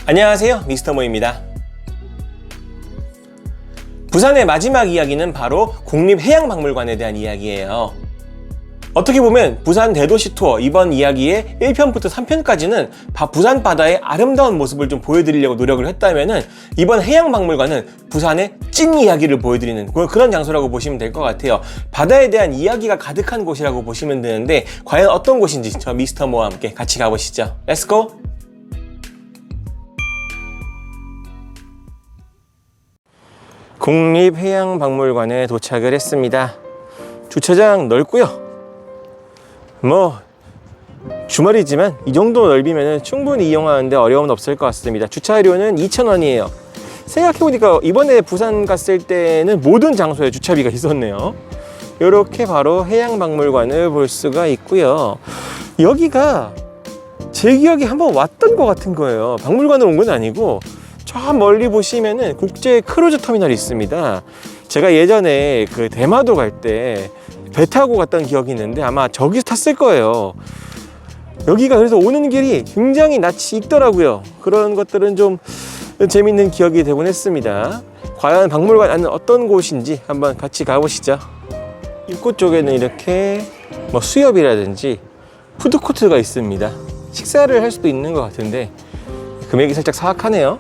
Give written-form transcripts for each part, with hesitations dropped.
안녕하세요, 미스터 모입니다. 부산의 마지막 이야기는 바로 국립해양박물관에 대한 이야기예요. 어떻게 보면 부산 대도시 투어 이번 이야기의 1편부터 3편까지는 부산 바다의 아름다운 모습을 좀 보여드리려고 노력을 했다면은 이번 해양박물관은 부산의 찐 이야기를 보여드리는 그런 장소라고 보시면 될 것 같아요. 바다에 대한 이야기가 가득한 곳이라고 보시면 되는데 과연 어떤 곳인지 저 미스터 모와 함께 같이 가보시죠. Let's go! 국립해양박물관에 도착을 했습니다. 주차장 넓고요. 주말이지만 이 정도 넓이면 충분히 이용하는데 어려움은 없을 것 같습니다. 주차료는 2,000원이에요. 생각해보니까 이번에 부산 갔을 때는 모든 장소에 주차비가 있었네요. 이렇게 바로 해양박물관을 볼 수가 있고요. 여기가 제 기억에 한번 왔던 것 같은 거예요. 박물관을 온 건 아니고 저 멀리 보시면은 국제 크루즈 터미널이 있습니다. 제가 예전에 그 대마도 갈 때 배 타고 갔던 기억이 있는데 아마 저기서 탔을 거예요. 여기가 그래서 오는 길이 굉장히 낯이 익더라고요. 그런 것들은 좀 재밌는 기억이 되곤 했습니다. 과연 박물관 안은 어떤 곳인지 한번 같이 가보시죠. 입구 쪽에는 이렇게 수협이라든지 푸드코트가 있습니다. 식사를 할 수도 있는 것 같은데 금액이 살짝 사악하네요.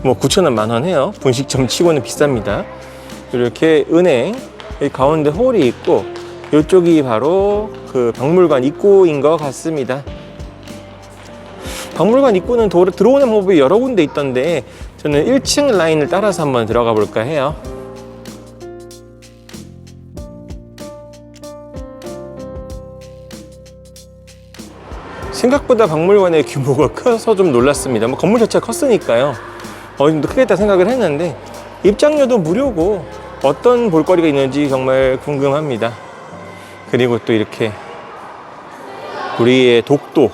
9,000원, 만원 해요. 분식점 치고는 비쌉니다. 이렇게 은행 가운데 홀이 있고 이쪽이 바로 그 박물관 입구인 것 같습니다. 박물관 입구는 들어오는 방법이 여러 군데 있던데 저는 1층 라인을 따라서 한번 들어가 볼까 해요. 생각보다 박물관의 규모가 커서 좀 놀랐습니다. 건물 자체가 컸으니까요. 좀 더 크겠다 생각을 했는데 입장료도 무료고 어떤 볼거리가 있는지 정말 궁금합니다. 그리고 또 이렇게 우리의 독도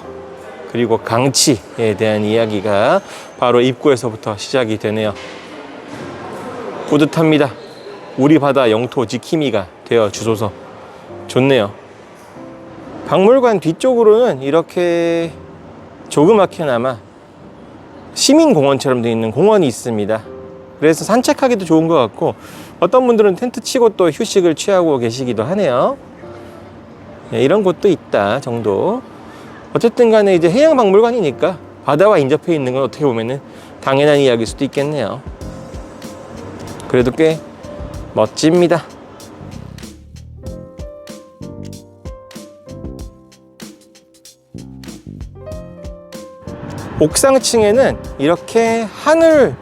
그리고 강치에 대한 이야기가 바로 입구에서부터 시작이 되네요. 뿌듯합니다. 우리 바다 영토 지킴이가 되어 주소서. 좋네요. 박물관 뒤쪽으로는 이렇게 조그맣게나마 시민공원처럼 되어 있는 공원이 있습니다. 그래서 산책하기도 좋은 것 같고 어떤 분들은 텐트 치고 또 휴식을 취하고 계시기도 하네요. 이런 곳도 있다 정도. 어쨌든 간에 이제 해양박물관이니까 바다와 인접해 있는 건 어떻게 보면은 당연한 이야기일 수도 있겠네요. 그래도 꽤 멋집니다. 옥상층에는 이렇게 하늘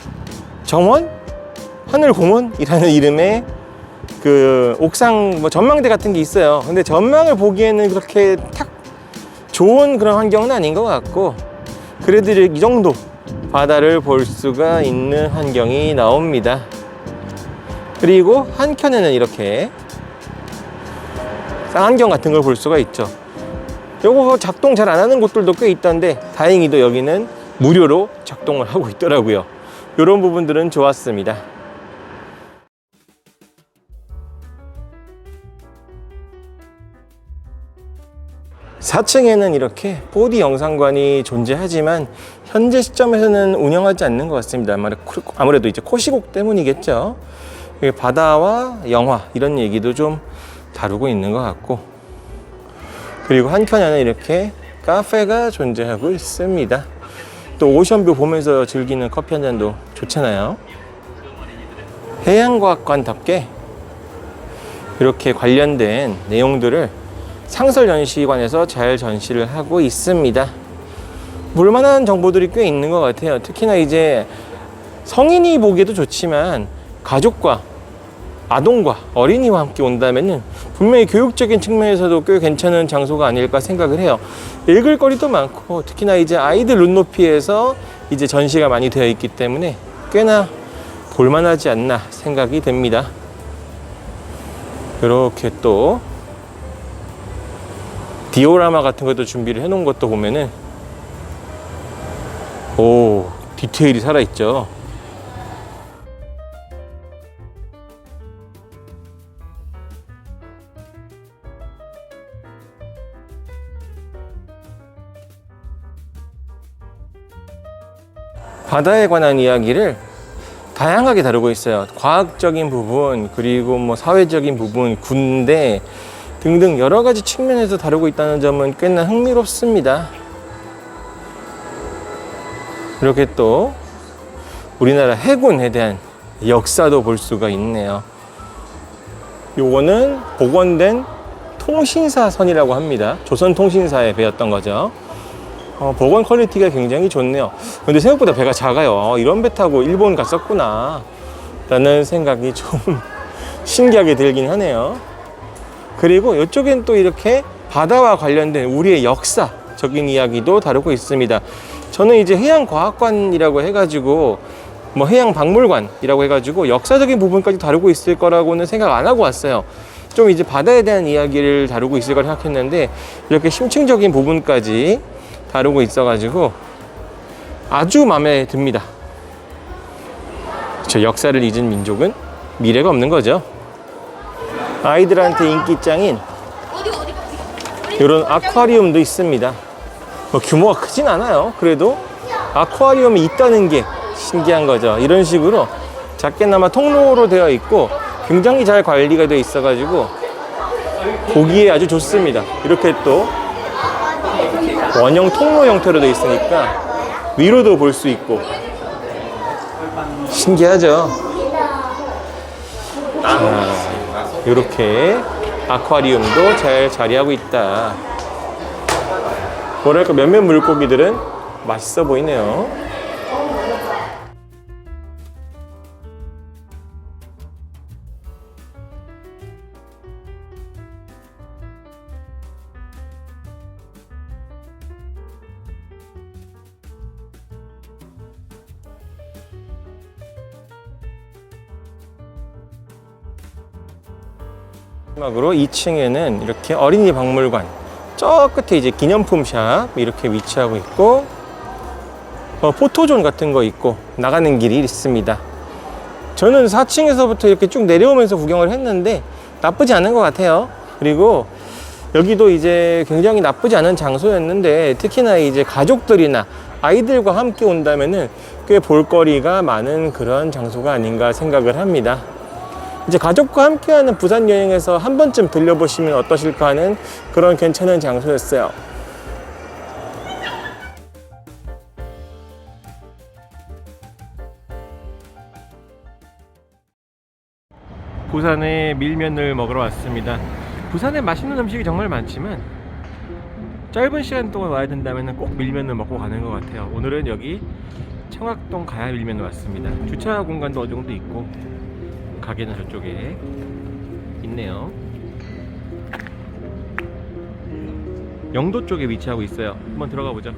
정원? 하늘공원이라는 이름의 그 옥상 전망대 같은 게 있어요. 근데 전망을 보기에는 그렇게 탁 좋은 그런 환경은 아닌 것 같고 그래도 이 정도 바다를 볼 수가 있는 환경이 나옵니다. 그리고 한켠에는 이렇게 쌍안경 같은 걸 볼 수가 있죠. 요거 작동 잘 안 하는 곳들도 꽤 있던데 다행히도 여기는 무료로 작동을 하고 있더라고요. 이런 부분들은 좋았습니다. (4층에는) 이렇게 4D 영상관이 존재하지만 현재 시점에서는 운영하지 않는 것 같습니다. 아무래도 이제 코시국 때문이겠죠. 바다와 영화 이런 얘기도 좀 다루고 있는 것 같고 그리고 한켠에는 이렇게 카페가 존재하고 있습니다. 또 오션뷰 보면서 즐기는 커피 한 잔도 좋잖아요. 해양과학관답게 이렇게 관련된 내용들을 상설전시관에서 잘 전시를 하고 있습니다. 볼만한 정보들이 꽤 있는 것 같아요. 특히나 이제 성인이 보기에도 좋지만 가족과 아동과 어린이와 함께 온다면은 분명히 교육적인 측면에서도 꽤 괜찮은 장소가 아닐까 생각을 해요. 읽을 거리도 많고 특히나 이제 아이들 눈높이에서 이제 전시가 많이 되어 있기 때문에 꽤나 볼만하지 않나 생각이 됩니다. 이렇게 또 디오라마 같은 것도 준비를 해 놓은 것도 보면은 디테일이 살아있죠. 바다에 관한 이야기를 다양하게 다루고 있어요. 과학적인 부분, 그리고 뭐 사회적인 부분, 군대 등등 여러 가지 측면에서 다루고 있다는 점은 꽤나 흥미롭습니다. 이렇게 또 우리나라 해군에 대한 역사도 볼 수가 있네요. 요거는 복원된 통신사선이라고 합니다. 조선통신사에 배웠던 거죠. 복원 퀄리티가 굉장히 좋네요. 근데 생각보다 배가 작아요. 이런 배 타고 일본 갔었구나 라는 생각이 좀 신기하게 들긴 하네요. 그리고 이쪽엔 또 이렇게 바다와 관련된 우리의 역사적인 이야기도 다루고 있습니다. 저는 이제 해양과학관이라고 해가지고 뭐 해양박물관이라고 해가지고 역사적인 부분까지 다루고 있을 거라고는 생각 안 하고 왔어요. 좀 이제 바다에 대한 이야기를 다루고 있을 거라 생각했는데 이렇게 심층적인 부분까지 다루고 있어가지고 아주 마음에 듭니다. 저 역사를 잊은 민족은 미래가 없는 거죠. 아이들한테 인기짱인 이런 아쿠아리움도 있습니다. 뭐 규모가 크진 않아요. 그래도 아쿠아리움이 있다는 게 신기한 거죠. 이런 식으로 작게나마 통로로 되어 있고 굉장히 잘 관리가 되어 있어가지고 보기에 아주 좋습니다. 이렇게 또 원형 통로 형태로 되어 있으니까 위로도 볼 수 있고 신기하죠. 자, 이렇게 아쿠아리움도 잘 자리하고 있다. 뭐랄까 몇몇 물고기들은 맛있어 보이네요. 마지막으로 2층에는 이렇게 어린이 박물관, 저 끝에 이제 기념품샵 이렇게 위치하고 있고 포토존 같은 거 있고 나가는 길이 있습니다. 저는 4층에서부터 이렇게 쭉 내려오면서 구경을 했는데 나쁘지 않은 것 같아요. 그리고 여기도 이제 굉장히 나쁘지 않은 장소였는데 특히나 이제 가족들이나 아이들과 함께 온다면은 꽤 볼거리가 많은 그런 장소가 아닌가 생각을 합니다. 이제 가족과 함께하는 부산 여행에서 한 번쯤 들려보시면 어떠실까 하는 그런 괜찮은 장소였어요. 부산에 밀면을 먹으러 왔습니다. 부산에 맛있는 음식이 정말 많지만 짧은 시간 동안 와야 된다면 꼭 밀면을 먹고 가는 것 같아요. 오늘은 여기 청학동 가야밀면을 왔습니다. 주차 공간도 어느 정도 있고 가게는 저쪽에 있네요. 영도 쪽에 위치하고 있어요. 한번 들어가 보죠.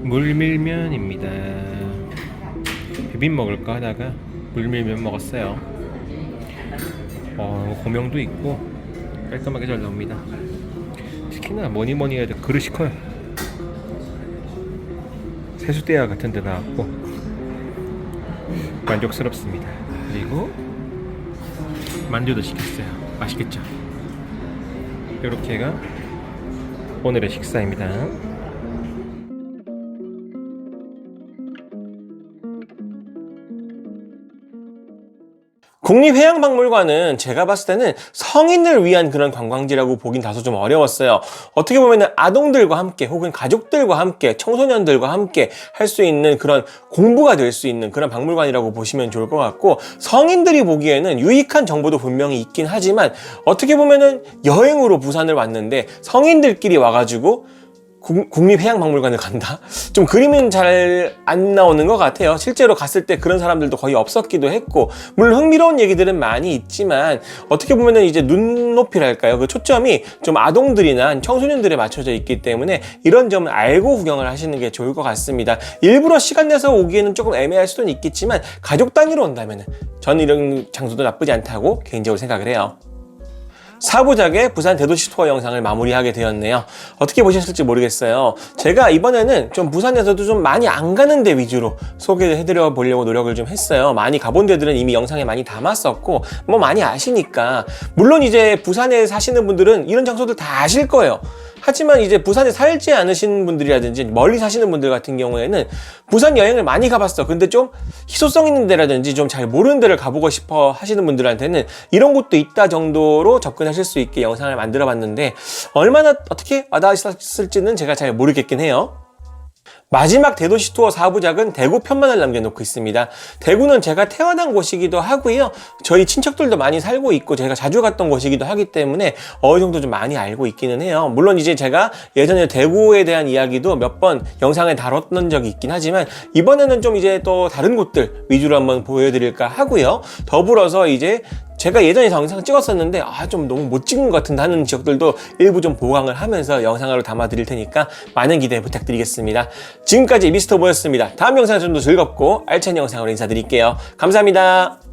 물밀면입니다. 비빔 먹을까 하다가 물밀면 먹었어요. 고명도 있고 깔끔하게 잘 나옵니다. 특히나 뭐니뭐니 해도 그릇이 커요. 세수대야 같은 데 나왔고 만족스럽습니다. 그리고 만두도 시켰어요. 맛있겠죠? 이렇게가 오늘의 식사입니다. 국립해양박물관은 제가 봤을 때는 성인을 위한 그런 관광지라고 보긴 다소 좀 어려웠어요. 어떻게 보면 아동들과 함께 혹은 가족들과 함께 청소년들과 함께 할 수 있는 그런 공부가 될 수 있는 그런 박물관이라고 보시면 좋을 것 같고, 성인들이 보기에는 유익한 정보도 분명히 있긴 하지만 어떻게 보면은 여행으로 부산을 왔는데 성인들끼리 와가지고 국립해양박물관을 간다? 좀 그림은 잘 안 나오는 것 같아요. 실제로 갔을 때 그런 사람들도 거의 없었기도 했고, 물론 흥미로운 얘기들은 많이 있지만 어떻게 보면은 이제 눈높이랄까요? 그 초점이 좀 아동들이나 청소년들에 맞춰져 있기 때문에 이런 점을 알고 구경을 하시는 게 좋을 것 같습니다. 일부러 시간 내서 오기에는 조금 애매할 수는 있겠지만 가족 단위로 온다면은 저는 이런 장소도 나쁘지 않다고 개인적으로 생각을 해요. 4부작의 부산 대도시 투어 영상을 마무리하게 되었네요. 어떻게 보셨을지 모르겠어요. 제가 이번에는 좀 부산에서도 좀 많이 안 가는 데 위주로 소개를 해드려 보려고 노력을 좀 했어요. 많이 가본 데들은 이미 영상에 많이 담았었고 뭐 많이 아시니까. 물론 이제 부산에 사시는 분들은 이런 장소들 다 아실 거예요. 하지만 이제 부산에 살지 않으신 분들이라든지 멀리 사시는 분들 같은 경우에는 부산 여행을 많이 가봤어. 근데 좀 희소성 있는 데라든지 좀 잘 모르는 데를 가보고 싶어 하시는 분들한테는 이런 곳도 있다 정도로 접근하실 수 있게 영상을 만들어 봤는데 얼마나 어떻게 와닿았을지는 제가 잘 모르겠긴 해요. 마지막 대도시 투어 4부작은 대구 편만을 남겨놓고 있습니다. 대구는 제가 태어난 곳이기도 하고요. 저희 친척들도 많이 살고 있고 제가 자주 갔던 곳이기도 하기 때문에 어느 정도 좀 많이 알고 있기는 해요. 물론 이제 제가 예전에 대구에 대한 이야기도 몇 번 영상에 다뤘던 적이 있긴 하지만 이번에는 좀 이제 또 다른 곳들 위주로 한번 보여드릴까 하고요. 더불어서 이제 제가 예전에 영상 찍었었는데 좀 너무 못 찍은 것 같은데 하는 지역들도 일부 좀 보강을 하면서 영상으로 담아 드릴 테니까 많은 기대 부탁드리겠습니다. 지금까지 미스터보였습니다. 다음 영상에서 좀 더 즐겁고 알찬 영상으로 인사드릴게요. 감사합니다.